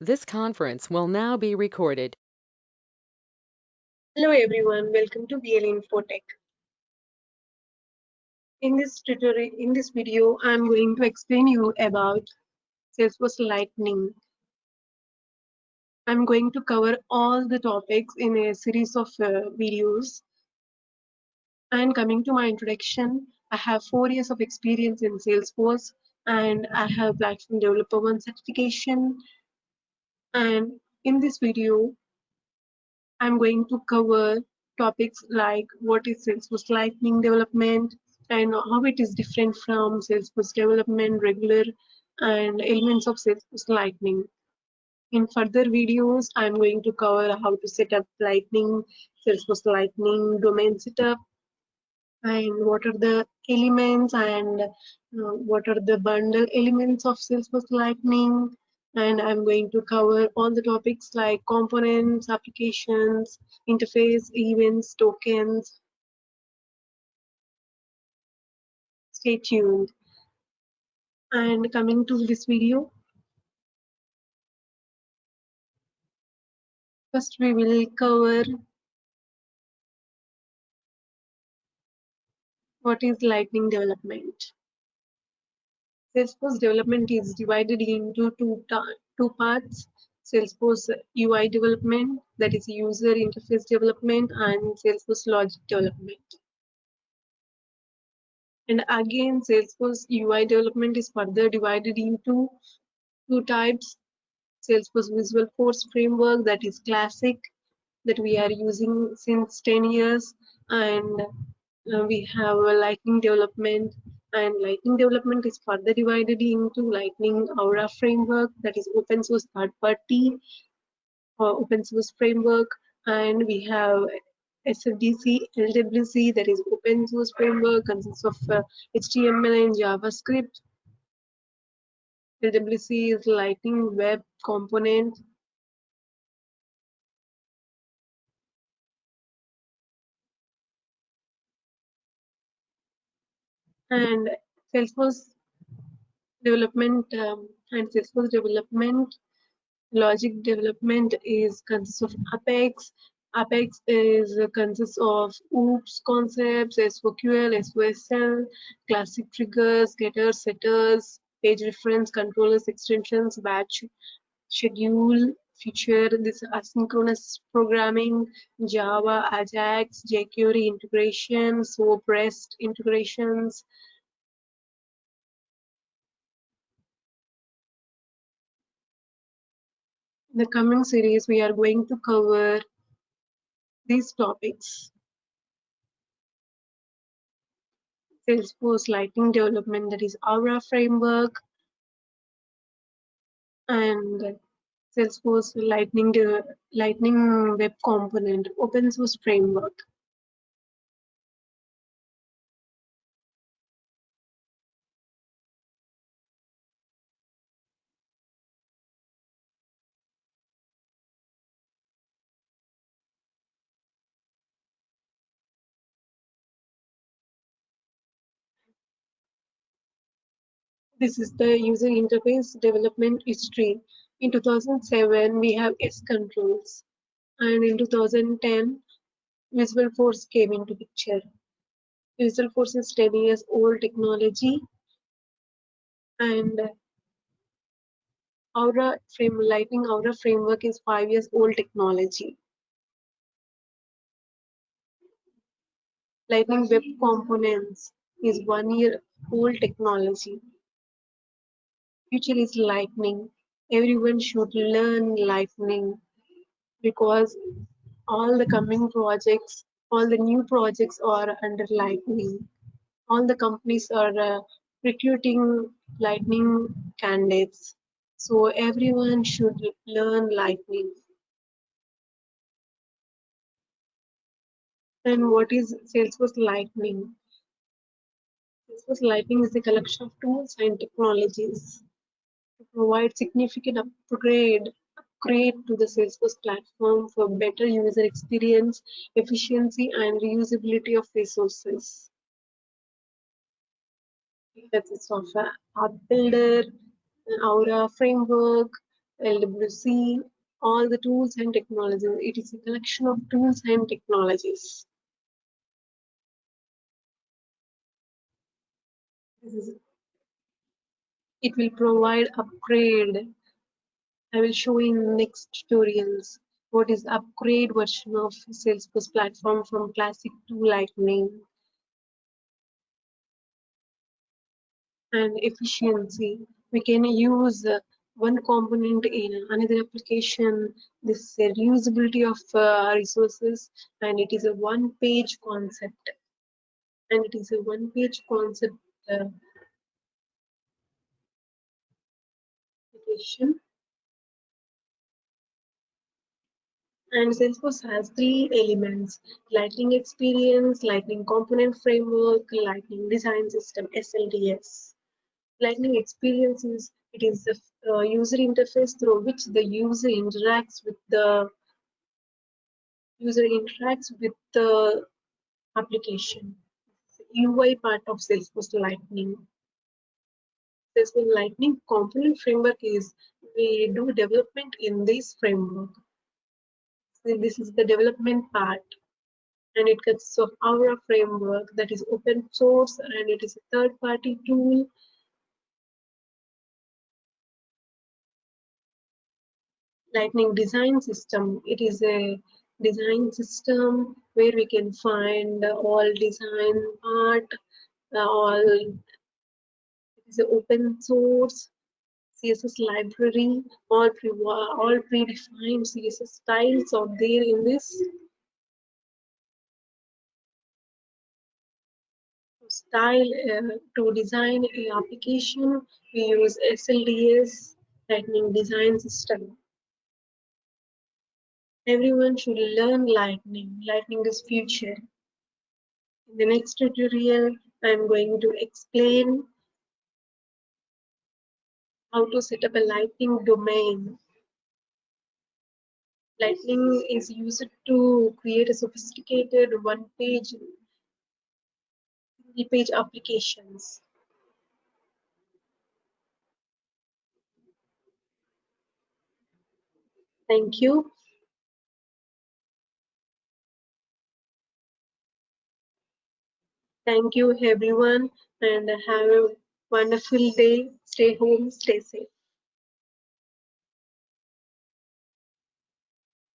This conference will now be recorded. Hello everyone, welcome to BL Infotech. In this video, I'm going to explain you about Salesforce Lightning. I'm going to cover all the topics in a series of videos. And coming to my introduction, I have 4 years of experience in Salesforce, and I have Platform Developer 1 certification. And in this video, I'm going to cover topics like what is Salesforce Lightning development and how it is different from Salesforce development, regular, and elements of Salesforce Lightning. In further videos, I'm going to cover how to set up Lightning, Salesforce Lightning domain setup, and what are the elements and what are the bundle elements of Salesforce Lightning. And I'm going to cover all the topics like components, applications, interface, events, tokens. Stay tuned. And coming to this video, first we will cover what is Lightning development. Salesforce development is divided into two parts: Salesforce UI development, that is user interface development, and Salesforce logic development. And again, Salesforce UI development is further divided into two types: Salesforce Visual Force framework, that is classic, that we are using since 10 years, and we have a Lightning development, and Lightning development is further divided into Lightning Aura framework, that is open source third party open source framework, and we have SFDC, LWC, that is open source framework, consists of HTML and JavaScript. LWC is Lightning Web Component. And Salesforce development and Salesforce development logic development is consists of Apex. Apex is consists of OOPS concepts, SOQL, SOSL, classic triggers, getters, setters, page reference, controllers, extensions, batch, schedule, feature, this asynchronous programming, Java, Ajax, jQuery integration, SOAP REST integrations. In the coming series, we are going to cover these topics: Salesforce Lightning development, that is Aura framework, and Salesforce Lightning Web Component open source framework. This is the user interface development history. In 2007, we have S controls, and in 2010, Visual Force came into picture. Visual Force is 10 years old technology, and Lightning Aura framework is 5 years old technology. Lightning Web Components is 1 year old technology. Future is Lightning. Everyone should learn Lightning because all the coming projects, all the new projects are under Lightning. All the companies are recruiting Lightning candidates. So everyone should learn Lightning. And what is Salesforce Lightning? Salesforce Lightning is a collection of tools and technologies to provide significant upgrade to the Salesforce platform for better user experience, efficiency, and reusability of resources. That's a software app builder, Aura framework, LWC, all the tools and technologies. It is a collection of tools and technologies. It will provide upgrade. I will show in next tutorials what is upgrade version of Salesforce platform from classic to lightning. And efficiency. We can use one component in another application. This reusability of resources, and it is a one-page concept. And it is a one-page concept application. And Salesforce has three elements: Lightning Experience, Lightning Component Framework, Lightning Design System, SLDS. Lightning Experience is the user interface through which the user interacts with the application. UI part of Salesforce Lightning. Salesforce Lightning component framework is we do development in this framework. So this is the development part, and it consists of Aura framework that is open source, and it is a third-party tool. Lightning design system. It is a design system where we can find all design art, all it is an open source CSS library, all predefined CSS styles are there in this style. To design a application, we use SLDS, Lightning Design System. Everyone should learn Lightning. Lightning is future. In the next tutorial, I'm going to explain how to set up a Lightning domain. Lightning is used to create a sophisticated one-page, single-page applications. Thank you. Thank you, everyone, and have a wonderful day. Stay home, stay safe.